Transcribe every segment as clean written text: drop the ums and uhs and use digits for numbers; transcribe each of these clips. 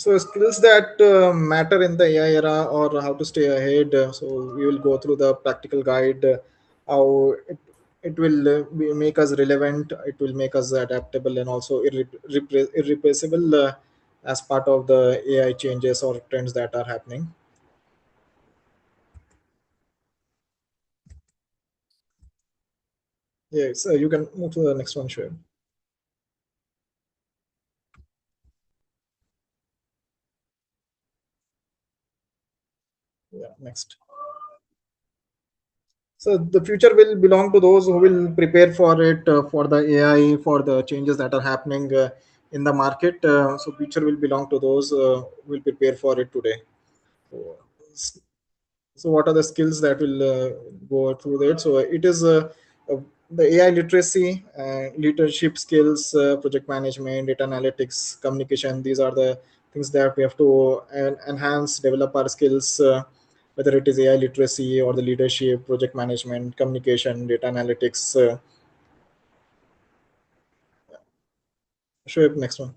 So skills that matter in the AI era, or how to stay ahead. So we will go through the practical guide, how it will make us relevant, it will make us adaptable, and also irreplaceable as part of the AI changes or trends that are happening. Yes, you can move to the next one, sure. Yeah, next. So the future will belong to those who will prepare for it, for the AI, for the changes that are happening in the market. So future will belong to those who will prepare for it today. So, so what are the skills that will go through that? So it is the AI literacy, leadership skills, project management, data analytics, communication. These are the things that we have to enhance, develop our skills, whether it is AI literacy or the leadership, project management, communication, data analytics. Show up next one.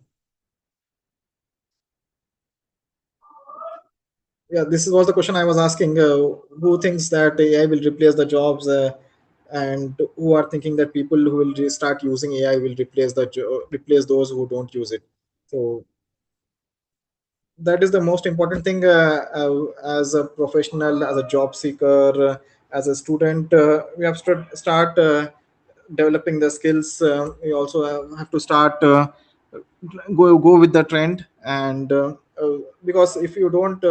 Yeah, this was the question I was asking. Who thinks that AI will replace the jobs, and who are thinking that people who will start using AI will replace those who don't use it? So that is the most important thing, as a professional, as a job seeker, as a student. We have to start developing the skills. We also have to start go with the trend, and because if you don't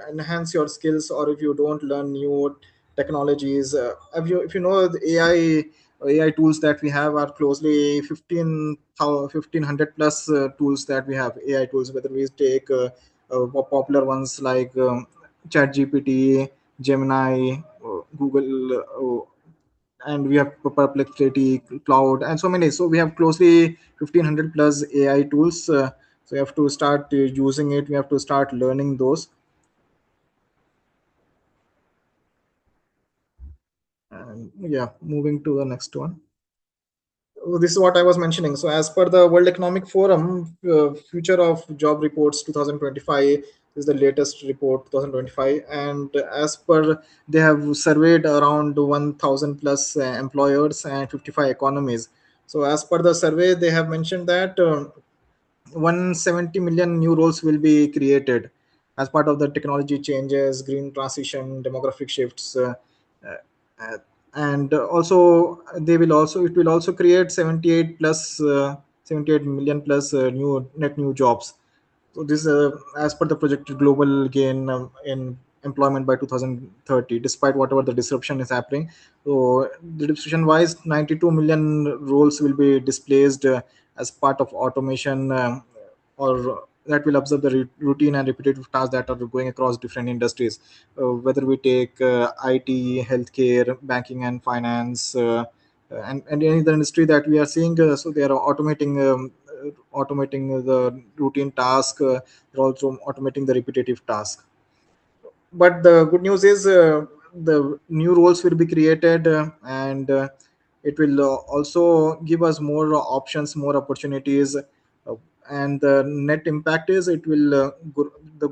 enhance your skills, or if you don't learn new technologies, if you know the AI tools that we have are closely 1500 plus tools that we have, AI tools, whether we take popular ones like chat gpt, gemini, google, and we have perplexity, cloud, and so many. So we have closely 1500 plus AI tools. So we have to start using it, we have to start learning those. And yeah, moving to the next one. This is what I was mentioning. So, as per the World Economic Forum, Future of Job Reports 2025 is the latest report 2025, and as per, they have surveyed around 1,000 plus employers and 55 economies. So, as per the survey, they have mentioned that 170 million new roles will be created as part of the technology changes, green transition, demographic shifts, uh, and also they will also it will also create 78 plus 78 million plus new jobs. So this, as per the projected global gain in employment by 2030, despite whatever the disruption is happening. So the disruption wise, 92 million roles will be displaced as part of automation, or that will observe the routine and repetitive tasks that are going across different industries, whether we take IT, healthcare, banking and finance, and any other industry that we are seeing. So they are automating the routine task. They're also automating the repetitive task. But the good news is, the new roles will be created, and it will also give us more options, more opportunities, and the net impact is the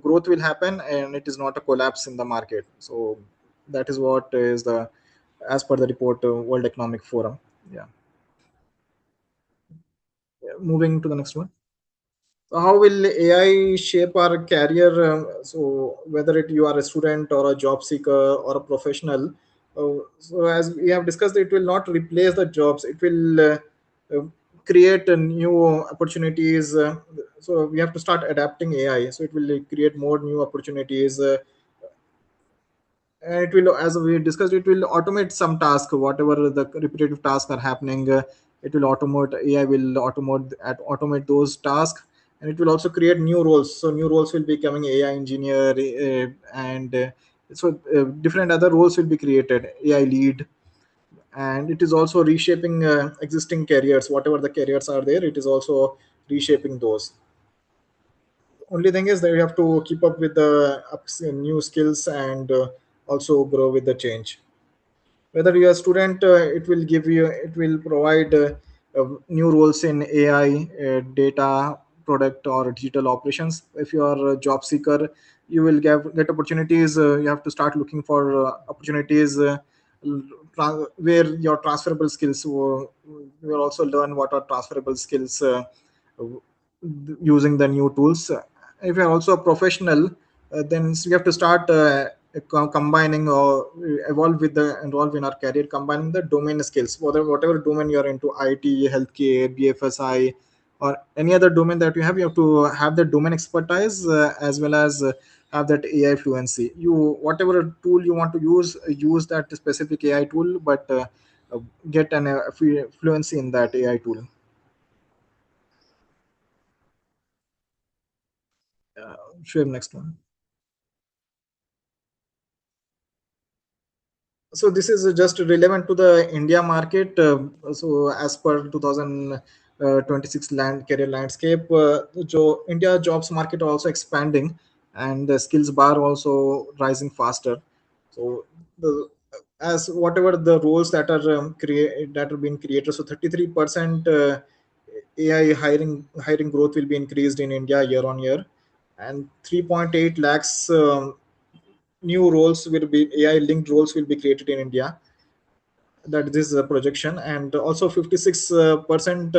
growth will happen, and it is not a collapse in the market. So that is what is the, as per the report, World Economic Forum. Yeah. Yeah, moving to the next one. So how will AI shape our career? So whether you are a student or a job seeker or a professional, so as we have discussed, it will not replace the jobs. It will uh, create new opportunities. So we have to start adapting AI. So it will create more new opportunities. And it will, as we discussed, it will automate some task, whatever the repetitive tasks are happening. It will automate, AI will automate those tasks, and it will also create new roles. So new roles will be becoming AI engineer, and different other roles will be created, AI lead. And it is also reshaping existing careers, whatever the careers are there, it is also reshaping those. Only thing is that you have to keep up with the new skills, and also grow with the change. Whether you're a student, it will provide new roles in AI, data, product or digital operations. If you are a job seeker, you will get opportunities. You have to start looking for opportunities where your transferable skills will also learn what are transferable skills using the new tools. If you're also a professional, then you have to start combining or evolve in our career, combining the domain skills, whatever domain you're into, IT, healthcare, BFSI, or any other domain that you have to have the domain expertise as well as have that AI fluency. You whatever tool you want to use that specific AI tool, but uh, get an fluency in that AI tool. Sure, next one. So this is just relevant to the India market. So as per 2026 land career landscape, India jobs market are also expanding, and the skills bar also rising faster. So the as whatever the roles that are being created, so 33% AI hiring growth will be increased in India year on year, and 3.8 lakhs new roles will be AI linked roles will be created in India. That this is a projection, and also 56%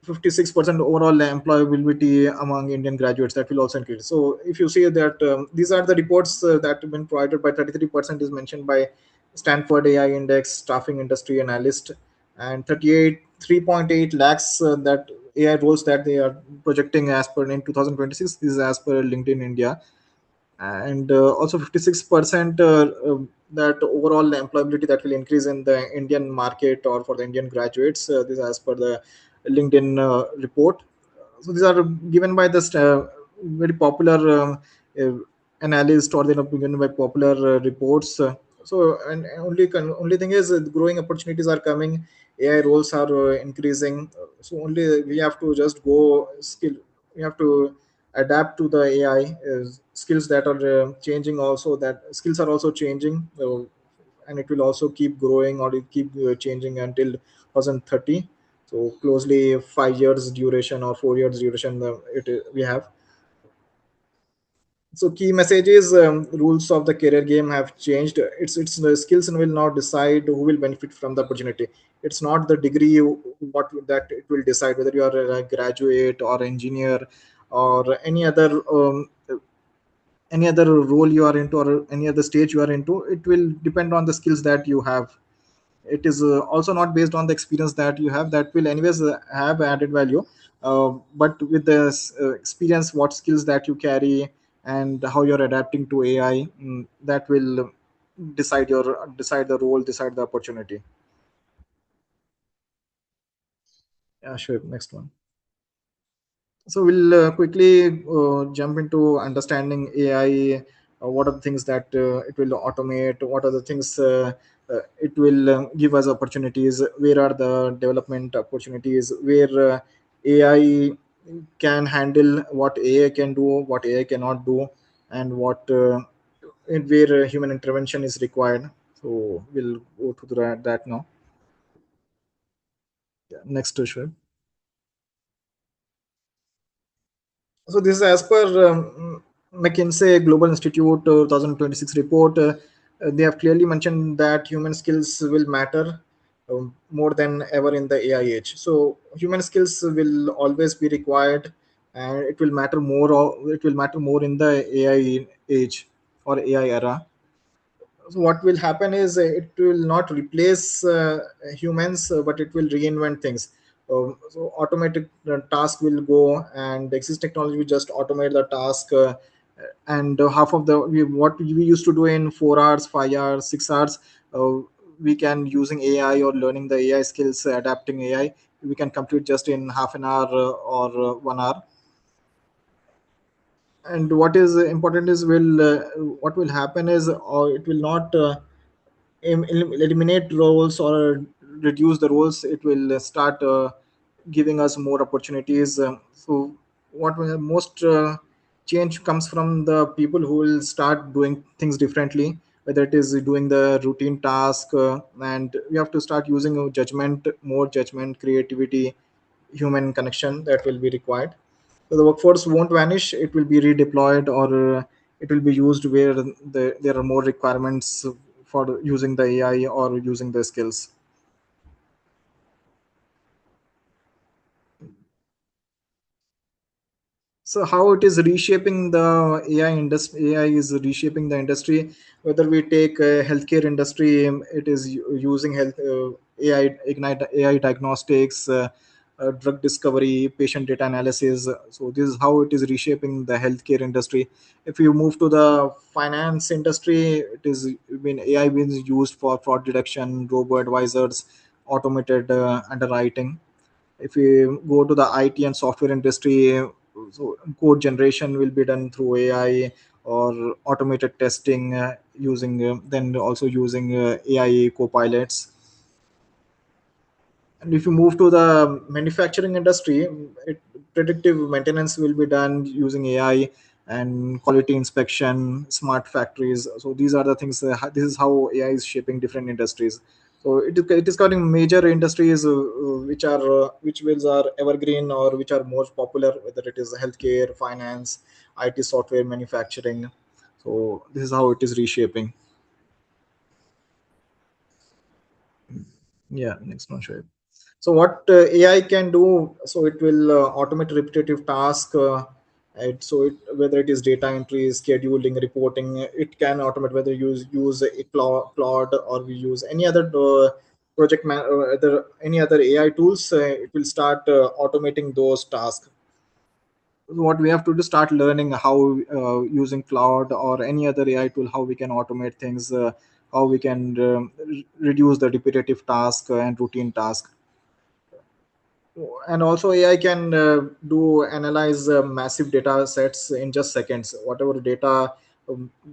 overall employability among Indian graduates, that will also increase. So if you see that these are the reports that have been provided by 33% is mentioned by Stanford AI Index staffing industry analyst, and 3.8 lakhs that AI roles that they are projecting as per in 2026. This is as per LinkedIn India, and also 56% that overall employability that will increase in the Indian market or for the Indian graduates. This as per the LinkedIn report. So these are given by this very popular uh, analyst, or they are given by popular reports. So and only thing is growing opportunities are coming. AI roles are increasing. So only we have to just go skill. We have to adapt to the AI skills that are changing. Also, that skills are also changing, and it will also keep growing, or it keep changing until 2030. So closely 5 years duration or 4 years duration we have. So key messages: rules of the career game have changed. It's the skills will now decide who will benefit from the opportunity. It's not the degree what that it will decide whether you are a graduate or engineer or any other role you are into or any other stage you are into. It will depend on the skills that you have. It is also not based on the experience that you have, that will anyways have added value, but with the experience, what skills that you carry and how you're adapting to AI, that will decide the role, decide the opportunity. Yeah, sure, next one. So we'll quickly jump into understanding AI. What are the things that it will automate? What are the things it will give us opportunities? Where are the development opportunities? Where AI can handle what AI can do, what AI cannot do, and where human intervention is required. So we'll go to that now. Yeah, next, Shweb. So this is as per McKinsey Global Institute 2026 report. They have clearly mentioned that human skills will matter more than ever in the AI age. So human skills will always be required, and it will matter more. It will matter more in the AI age or AI era. So what will happen is it will not replace humans, but it will reinvent things. So automatic task will go, and existing technology will just automate the task, and half of what we used to do in 4 hours, 5 hours, 6 hours, uh, we can, using AI or learning the AI skills, adapting AI, we can complete just in half an hour or 1 hour. And what is important is what will happen is it will not eliminate roles or reduce the roles. It will start giving us more opportunities. So what will most change comes from the people who will start doing things differently, whether it is doing the routine task, and we have to start using more judgment, creativity, human connection that will be required. So the workforce won't vanish, it will be redeployed, or it will be used where there are more requirements for using the AI or using the skills. So how it is reshaping the AI industry? AI is reshaping the industry. Whether we take healthcare industry, it is using health AI, ignite AI diagnostics, drug discovery, patient data analysis. So this is how it is reshaping the healthcare industry. If you move to the finance industry, it is been AI being used for fraud detection, robo advisors, automated underwriting. If we go to the IT and software industry, so code generation will be done through AI or automated testing using then also using AI co-pilots. And if you move to the manufacturing industry, predictive maintenance will be done using AI and quality inspection, smart factories. So these are the things. This is how AI is shaping different industries. So it is covering major industries which wills are evergreen or which are most popular, whether it is healthcare, finance, IT, software, manufacturing. So this is how it is reshaping. Yeah, next one, sure. So what AI can do, so it will automate repetitive task. Whether it is data entry, scheduling, reporting, it can automate. Whether you use a Claude or we use any other any other AI tools, it will start automating those tasks. What we have to do, start learning how using cloud or any other AI tool, how we can automate things, how we can reduce the repetitive task and routine task. And also AI can do analyze massive data sets in just seconds. Whatever data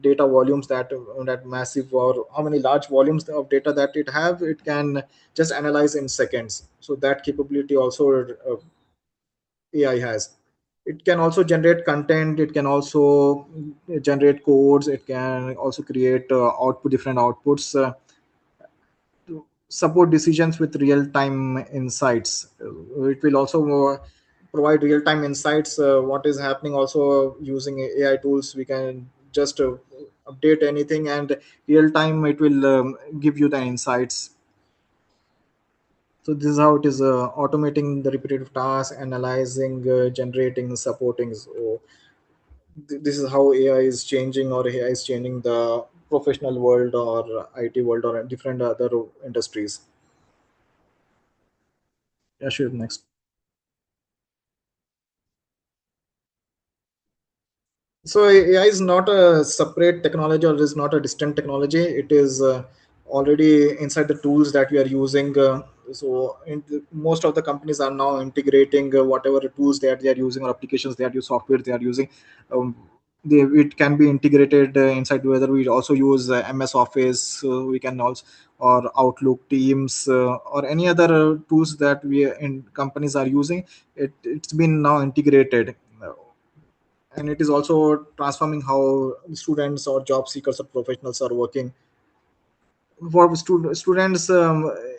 volumes that massive, or how many large volumes of data that it have, it can just analyze in seconds. So that capability also AI has. It can also generate content, it can also generate codes, it can also create different outputs, to support decisions with real time insights. It will also provide real time insights. What is happening also using AI tools, we can just update anything, and real time it will give you the insights. So this is how it is automating the repetitive tasks, analyzing, generating, supporting. So this is how AI is changing, or AI is changing the professional world or IT world or different other industries. Yeah, sure. Next. So AI is not a separate technology, or is not a distant technology. It is already inside the tools that we are using. Most of the companies are now integrating whatever tools that they are using, or applications they are using, software they are using. Um, it can be integrated inside, whether we also use MS Office, we can also, or Outlook, Teams, or any other tools that we in companies are using. It's been now integrated, and it is also transforming how students or job seekers or professionals are working. For students,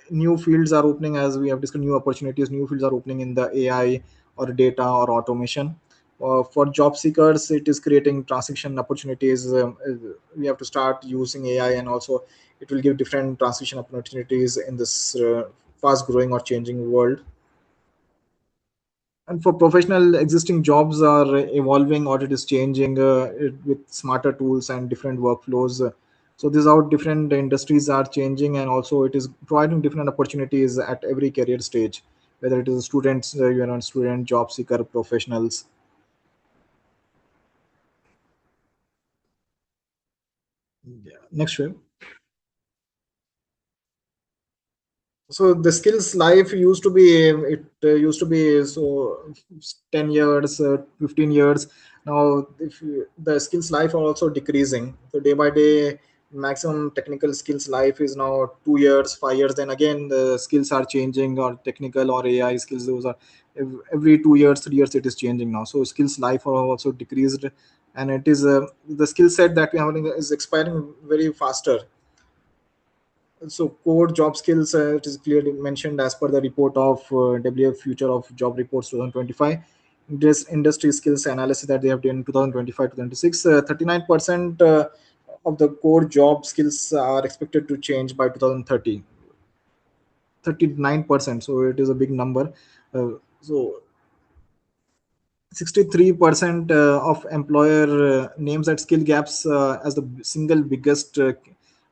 new fields are opening, as we have discussed. New opportunities, new fields are opening in the AI or data or automation. For job seekers, it is creating transition opportunities. We have to start using AI, and also it will give different transition opportunities in this fast growing or changing world. And for professional, existing jobs are evolving, or it is changing with smarter tools and different workflows. So this is how different industries are changing, and also it is providing different opportunities at every career stage, whether it is students, student, job seeker, professionals. Yeah. Next one. So the skills life used to be, used to be so 10 years, 15 years. Now the skills life are also decreasing, so day by day maximum technical skills life is now 2 years, 5 years. Then again the skills are changing, or technical or AI skills, those are every 2 years, 3 years it is changing now. So skills life are also decreased, and it is the skill set that we have is expiring very faster. So core job skills, it is clearly mentioned as per the report of WF Future of Job Reports 2025. this industry skills analysis that they have done in 2025 to 26, 39% of the core job skills are expected to change by 2030. 39%, so it is a big number. So 63% of employer names that skill gaps as the single biggest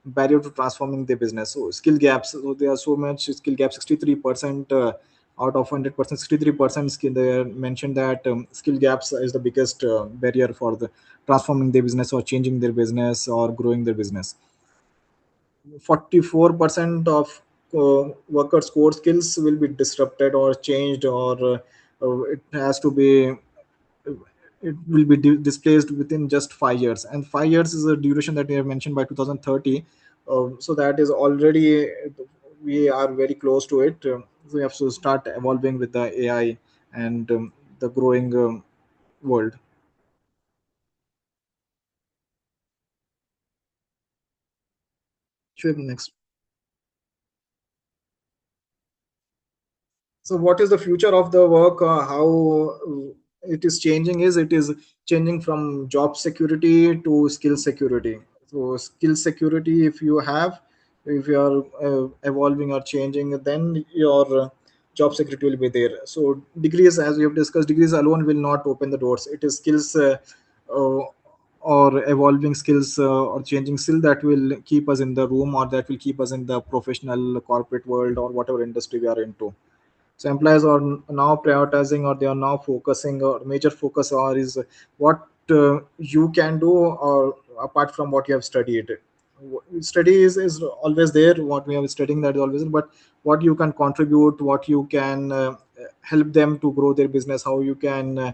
barrier to transforming their business. So skill gaps, so there are so much skill gaps. 63% out of 100%, 63% skill, they mentioned that skill gaps is the biggest barrier for the transforming their business or changing their business or growing their business. 44% of workers core skills will be disrupted or changed, or it has to be, it will be displaced within just 5 years, and 5 years is a duration that we have mentioned by 2030. So that is already, we are very close to it. We have to start evolving with the AI and the growing world. Sure, next. So what is the future of the work, how it is changing? Is it is changing from job security to skill security. So skill security, if you have, if you are evolving or changing, then your job security will be there. So degrees, as we have discussed, degrees alone will not open the doors. It is skills, uh, or evolving skills or changing skill that will keep us in the room, or that will keep us in the professional corporate world or whatever industry we are into. So employers are now prioritizing, or they are now focusing, or major focus or is what you can do, or apart from what you have studied. Study is always there, what we are studying, that is always there, but what you can contribute, what you can help them to grow their business, how you can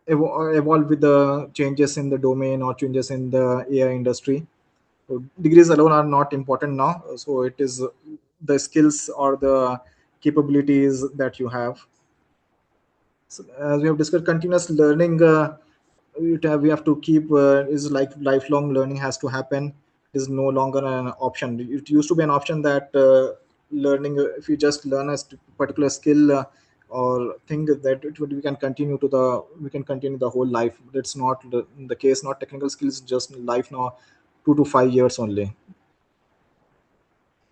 evolve with the changes in the domain or changes in the AI industry. So degrees alone are not important now. So it is the skills or the capabilities that you have. So as we have discussed, continuous learning, we have to keep, is like lifelong learning has to happen. It is no longer an option. It used to be an option that learning, if you just learn a particular skill or thing, that it would, we can continue the whole life. But it's not the case. Not technical skills, just life now, 2 to 5 years only.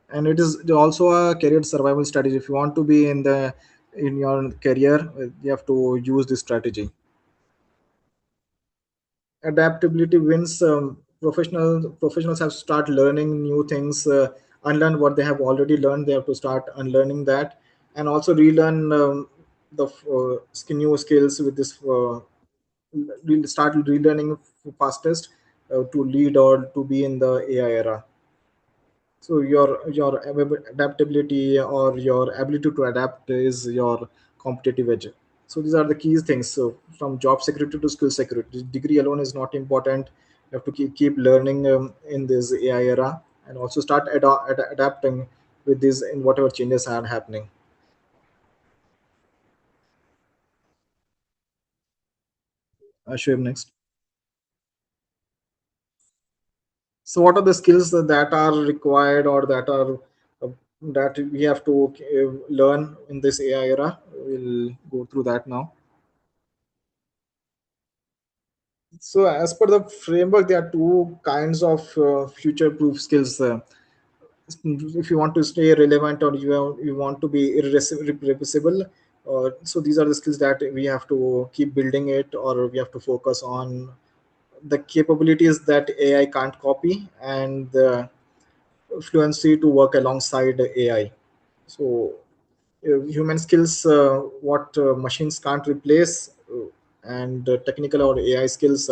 And it is also a career survival strategy. If you want to be in the in your career, you have to use this strategy. Adaptability wins. Professionals have to start learning new things, unlearn what they have already learned. They have to start unlearning that, and also relearn the new skills with this. Start relearning fastest to lead or to be in the AI era. So your adaptability or your ability to adapt is your competitive edge. So these are the key things. So from job security to skill security, degree alone is not important. You have to keep learning in this AI era, and also start adapting with this in whatever changes are happening. Shoaib, next. So what are the skills that are required, or that are that we have to learn in this AI era? We'll go through that now. So, as per the framework, there are two kinds of future-proof skills. If you want to stay relevant, or you want to be irreplaceable, so these are the skills that we have to keep building it, or we have to focus on the capabilities that AI can't copy, and the fluency to work alongside AI. So human skills, what machines can't replace, and technical or AI skills,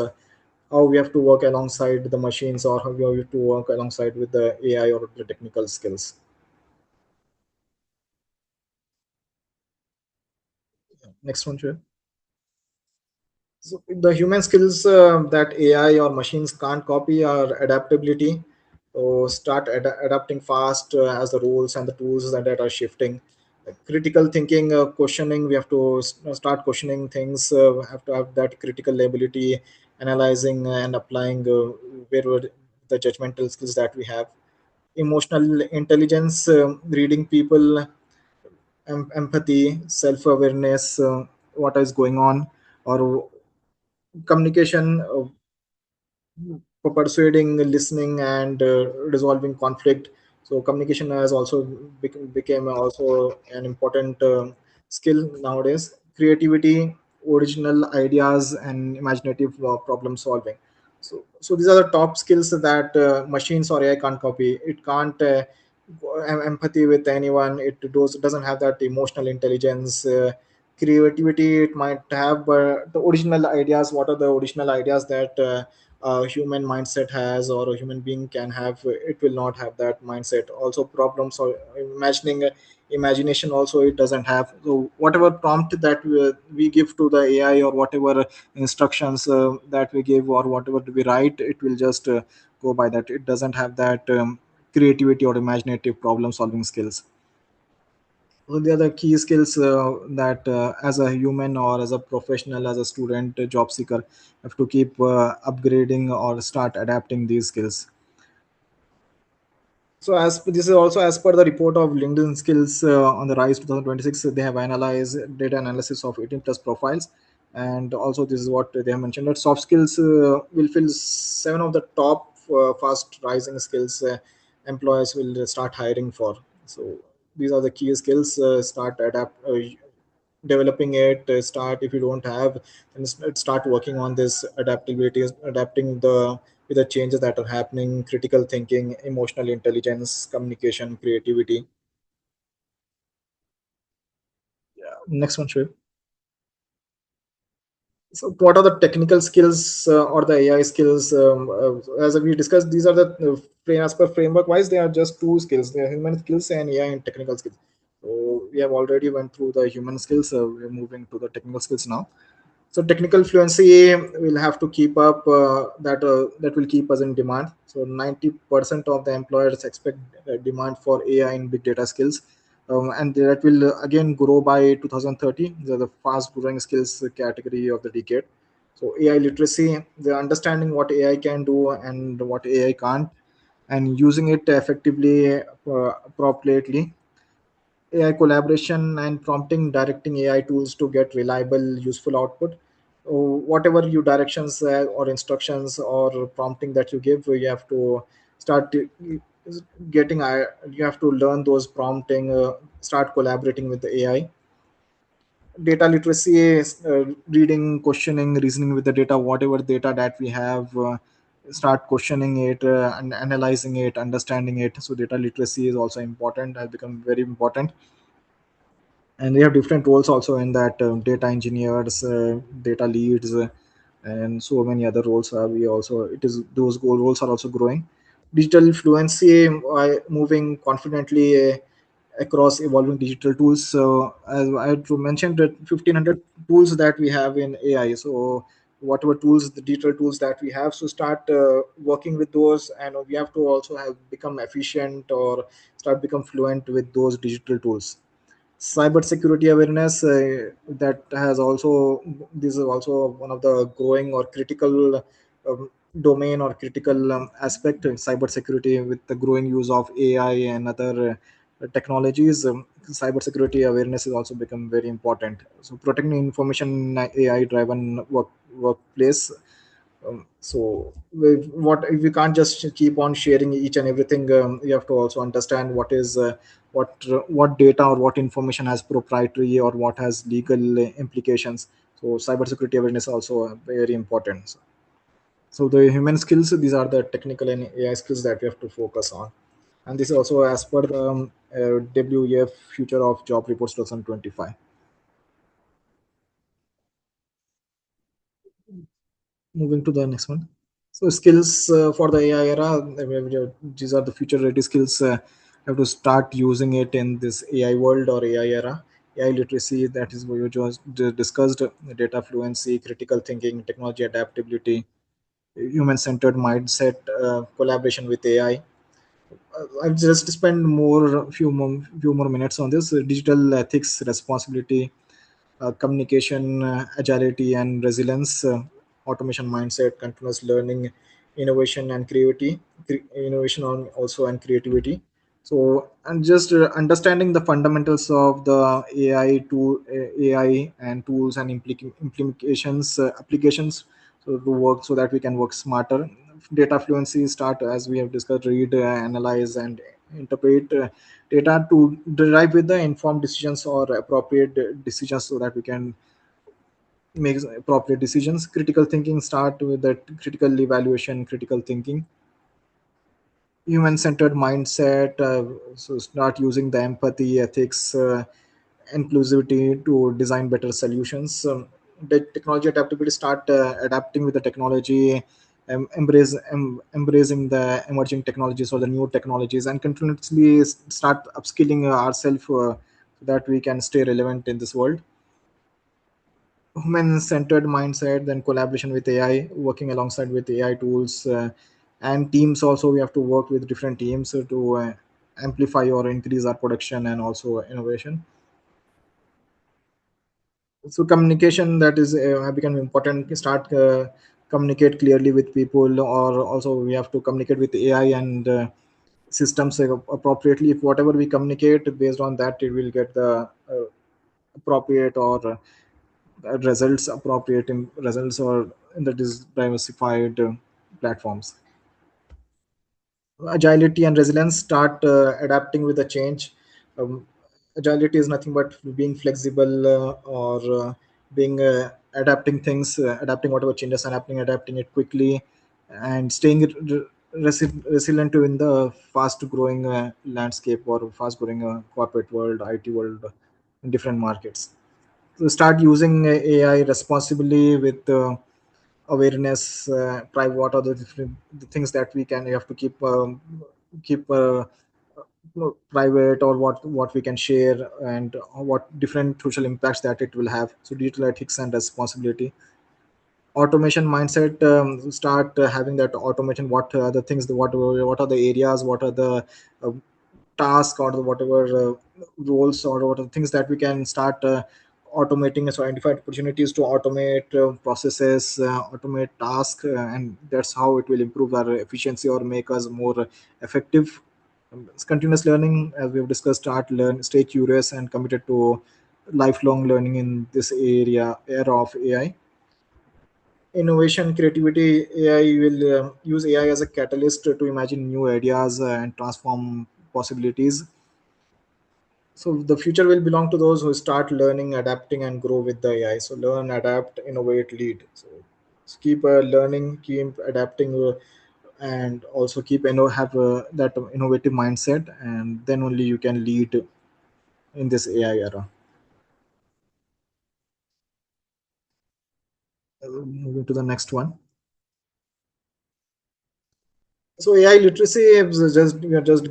how we have to work alongside the machines, or how we have to work alongside with the AI or the technical skills. Next one, sure. So the human skills that AI or machines can't copy are adaptability. So start adapting fast as the rules and the tools that are shifting. Like critical thinking, questioning. We have to start questioning things. Have to have that critical ability, analyzing and applying where were the judgmental skills that we have. Emotional intelligence, reading people, empathy, self awareness. what is going on, or communication, persuading, listening, and resolving conflict. So communication has also became also an important skill nowadays. Creativity, original ideas, and imaginative problem solving. So these are the top skills that machines or AI can't copy. It can't empathy with anyone. It doesn't have that emotional intelligence. Creativity it might have, but the original ideas, what are the original ideas that a human mindset has, or a human being can have, it will not have that mindset. Also problems or imagination also it doesn't have. So whatever prompt that we give to the AI, or whatever instructions that we give, or whatever we write, it will just go by that. It doesn't have that creativity or imaginative problem solving skills. So the other key skills that as a human, or as a professional, as a student, job seeker, have to keep upgrading or start adapting these skills. So this is also as per the report of LinkedIn skills on the rise 2026. They have analyzed data analysis of 18 plus profiles, and also this is what they have mentioned, that soft skills will fill seven of the top fast rising skills employers will start hiring for. So these are the key skills. Start adapt. Developing it, start, if you don't have, then start working on this adaptability, adapting the with the changes that are happening. Critical thinking, emotional intelligence, communication, creativity. Next one, sure. So what are the technical skills or the AI skills? As we discussed, these are the as per framework wise, they are just two skills. They are human skills and AI and technical skills. So we have already went through the human skills. We're moving to the technical skills now. So technical fluency will have to keep up. That will keep us in demand. So 90% of the employers expect demand for AI and big data skills, and that will again grow by 2030. These are the fast growing skills category of the decade. So AI literacy, the understanding what AI can do and what AI can't, and using it effectively, appropriately. AI collaboration and prompting, directing AI tools to get reliable, useful output. Whatever you directions or instructions or prompting that you give, you have to start getting. You have to learn those prompting. Start collaborating with the AI. Data literacy is reading, questioning, reasoning with the data. Whatever data that we have, start questioning it and analyzing it, understanding it. So data literacy is also important. Has become very important. And we have different roles also in that, data engineers, data leads, and so many other roles are we also, it is those roles are also growing. Digital fluency, moving confidently across evolving digital tools. So as I had mentioned, that 1500 tools that we have in AI. So whatever tools, the digital tools that we have, so start working with those, and we have to also have become efficient, or start become fluent with those digital tools. Cybersecurity awareness, that has also, this is also one of the growing or critical domain or critical aspect in cybersecurity. With the growing use of AI and other technologies, cybersecurity awareness is also become very important. So protecting information in AI driven workplace. So what if we can't just keep on sharing each and everything, you have to also understand what is what data or what information has proprietary or what has legal implications. So cybersecurity awareness is also very important. So the human skills, these are the technical and AI skills that we have to focus on. And this is also as per the WEF future of job reports 2025. Moving to the next one. So skills for the AI era, these are the future ready skills. Have to start using it in this AI world or AI era. AI literacy, that is what you just discussed. Data fluency, critical thinking, technology adaptability, human centered mindset, collaboration with AI. I've just spend few more minutes on this. Digital ethics, responsibility, communication, agility, and resilience, automation mindset, continuous learning, innovation and creativity, innovation on also and creativity. So, and just understanding the fundamentals of the AI and tools and implications, applications, so to work so that we can work smarter. Data fluency start, as we have discussed, read, analyze, and interpret data to derive with the informed decisions or appropriate decisions, so that we can make appropriate decisions. Critical thinking start with the critical evaluation, critical thinking, human-centered mindset. So start using the empathy, ethics, inclusivity to design better solutions. The technology adaptability start adapting with the technology, embracing the emerging technologies or the new technologies, and continuously start upskilling ourselves so that we can stay relevant in this world. Human-centered mindset, then collaboration with AI, working alongside with AI tools, and teams. Also, we have to work with different teams to amplify or increase our production and also innovation. So communication, that is become important. Start communicate clearly with people, or also we have to communicate with AI and systems appropriately. If whatever we communicate, based on that, it will get the appropriate or results, appropriate in results, or in the diversified platforms. Agility and resilience start adapting with the change. Agility is nothing but being flexible, or being adapting things, adapting whatever changes are happening, adapting it quickly, and staying resilient to in the fast growing landscape or fast growing corporate world, IT world, in different markets. So start using AI responsibly with awareness. What are the different the things that we have to keep private, or what we can share, and what different social impacts that it will have. So digital ethics and responsibility. Automation mindset, start having that automation. What are the things, what are the areas, what are the uh, task, or the whatever roles, or what are the things that we can start automating. So identify opportunities to automate processes, automate tasks, and that's how it will improve our efficiency or make us more effective. It's continuous learning, as we have discussed. Stay curious and committed to lifelong learning in this era of AI. Innovation, creativity. AI will use AI as a catalyst to imagine new ideas and transform possibilities. So the future will belong to those who start learning, adapting, and grow with the AI. So learn, adapt, innovate, lead. So keep learning, keep adapting, and also have that innovative mindset, and then only you can lead in this AI era. Moving to the next one. So AI literacy is just,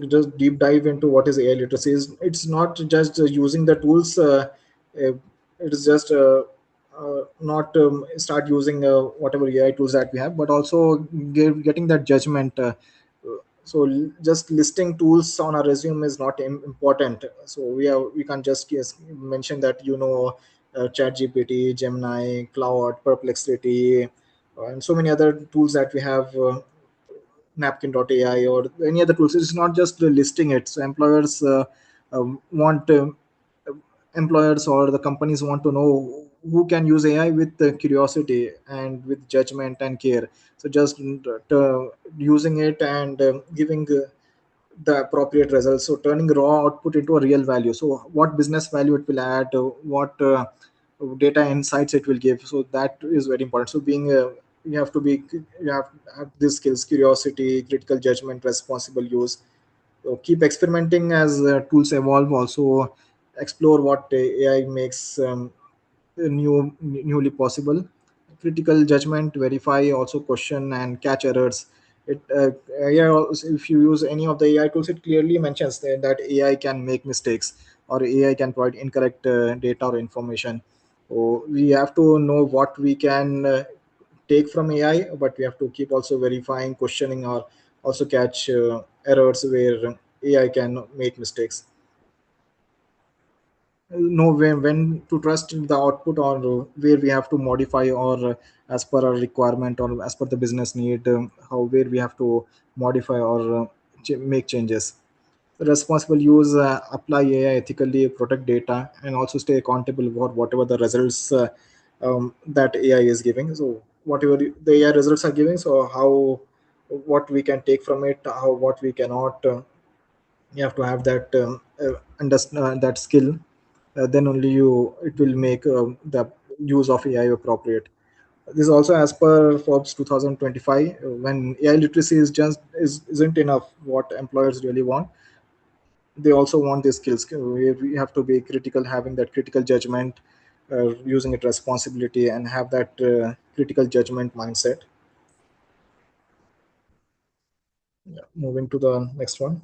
just deep dive into what is AI literacy. It's not just using the tools. Uh, it is just not start using whatever AI tools that we have, but also getting that judgment. So just listing tools on our resume is not important. So we can't just mention that, Chat GPT, Gemini, Cloud, Perplexity, and so many other tools that we have. Napkin.ai or any other tools. It's not just listing it. So want employers or the companies want to know who can use AI with curiosity and with judgment and care. So just using it and giving the appropriate results. So turning raw output into a real value. So what business value it will add, what data insights it will give. So that is very important. So being you have to be you have these skills: curiosity, critical judgment, responsible use. So keep experimenting as tools evolve. Also explore what AI makes newly possible. Critical judgment, verify, also question and catch errors. It AI if you use any of the AI tools, it clearly mentions that AI can make mistakes, or AI can provide incorrect data or information. So we have to know what we can take from AI, but we have to keep also verifying, questioning, or also catch errors where AI can make mistakes. Know when to trust the output, or where we have to modify, or as per our requirement, or as per the business need, how where we have to modify or make changes. Responsible use, apply AI ethically, protect data, and also stay accountable for whatever the results that AI is giving. So whatever the AI results are giving, so how, what we can take from it, how, what we cannot. You have to have that understand that skill. Then only you it will make the use of AI appropriate. This is also as per Forbes 2025. When AI literacy is just isn't enough, what employers really want, they also want these skills. We have to be critical, having that critical judgment, using it responsibility, and have that critical judgment mindset. Yeah. Moving to the next one.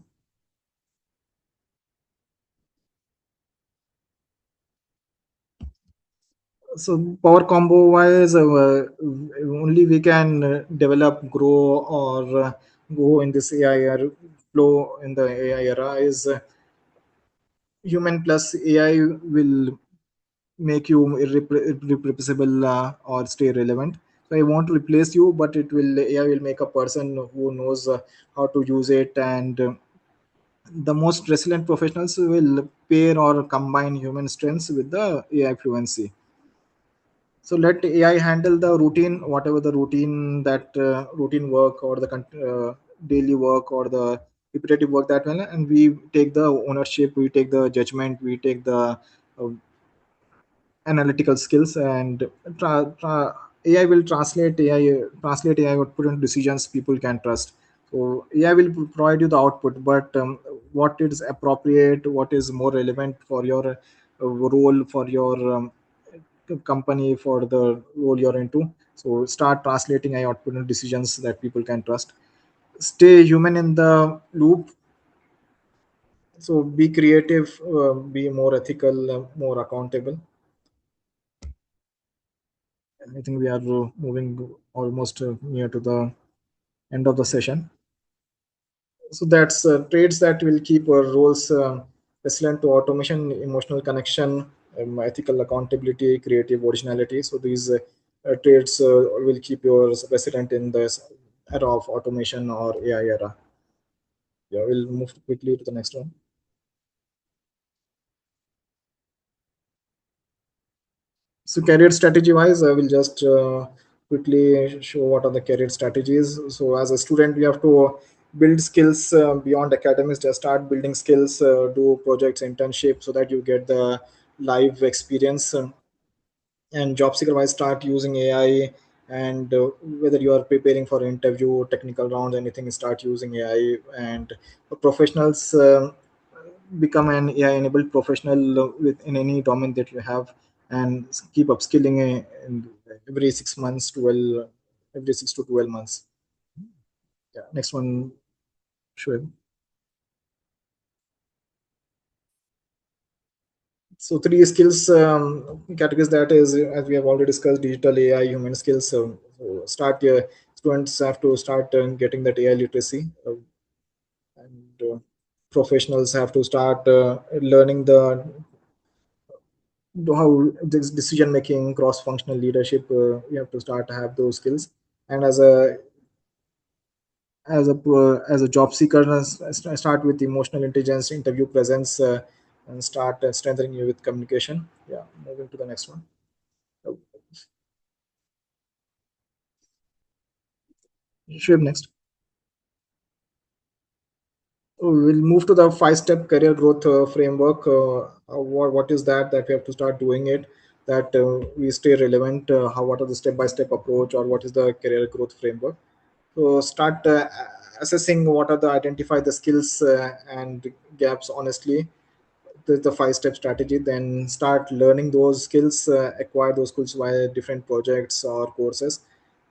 So power combo wise, only we can develop, grow, or go in this AI flow in the AI era is human plus AI will make you irreplaceable, or stay relevant. So I want to replace you, but it will AI will make a person who knows how to use it, and the most resilient professionals will pair or combine human strengths with the AI fluency. So let AI handle the routine, whatever the routine, that routine work, or the daily work, or the repetitive work, that one, and we take the ownership, we take the judgment, we take the uh, analytical skills, and AI will translate AI output into decisions people can trust. So AI will provide you the output, but what is appropriate, what is more relevant for your role, for your company, for the role you're into. So start translating AI output into decisions that people can trust. Stay human in the loop. So be creative, be more ethical, more accountable. I think we are moving almost near to the end of the session. So that's traits that will keep our roles resilient to automation, emotional connection, ethical accountability, creative originality. So these traits will keep yours resilient in this era of automation or AI era. Yeah, we'll move quickly to the next one. So career strategy wise, I will just quickly show what are the career strategies. So as a student, we have to build skills beyond academics. Just start building skills, do projects, internship, so that you get the live experience. And job seeker wise, start using AI, and whether you are preparing for interview, technical rounds, anything, start using AI. And for professionals, become an AI enabled professional with in any domain that you have, and keep upskilling in every 6 months, 12, every 6 to 12 months. Yeah, next one, sure. So three skills categories, that is, as we have already discussed, digital, AI, human skills. So start students have to start getting that AI literacy, and professionals have to start learning the how this decision making, cross functional leadership. You have to start to have those skills. And as a job seeker, start with emotional intelligence, interview presence, and start strengthening you with communication. Yeah, moving to the next one. Sure, next. We'll move to the five-step career growth framework. What is that we have to start doing it, that we stay relevant? What are the step-by-step approach, or what is the career growth framework? So start assessing what are the identify the skills and gaps honestly. The five-step strategy. Then start learning those skills, acquire those skills via different projects or courses.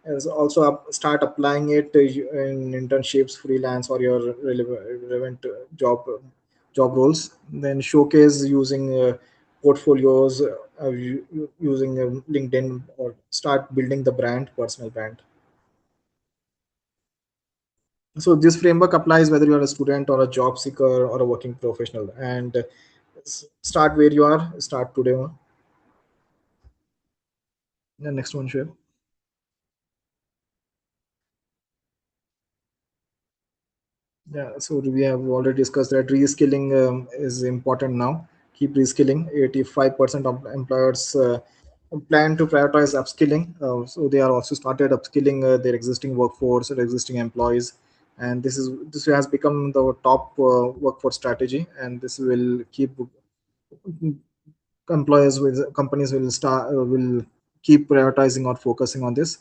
And so also start applying it in internships, freelance, or your relevant job roles. Then showcase using portfolios, using LinkedIn, or start building the brand, personal brand. So this framework applies whether you're a student or a job seeker or a working professional. And start where you are, start today. The next one, sure. Yeah, so we have already discussed that reskilling is important now. Keep reskilling. 85% of employers plan to prioritize upskilling. So they are also started upskilling their existing workforce or existing employees, and this has become the top workforce strategy. And this will keep employers with companies will keep prioritizing or focusing on this.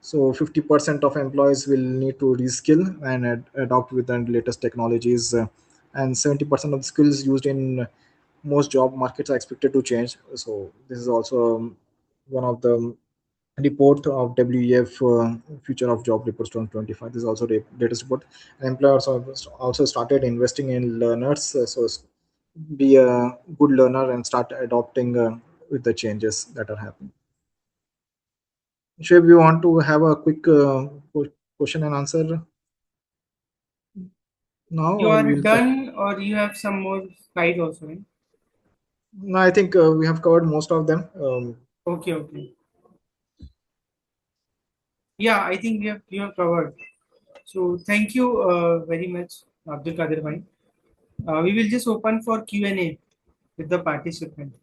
So 50% of employees will need to reskill and adopt with the latest technologies, and 70% of the skills used in most job markets are expected to change. So this is also one of the report of WEF, Future of Job Reports 2025. This is also the latest report. Employers have also started investing in learners, be a good learner and start adopting with the changes that are happening. Shiv, you want to have a quick question and answer now, You or are we'll? done, or you have some more slide also, right? No, I think we have covered most of them. Okay, okay. Yeah, I think we have covered. So thank you very much, Abdul Kadir bhai. We will just open for Q&A with the participant.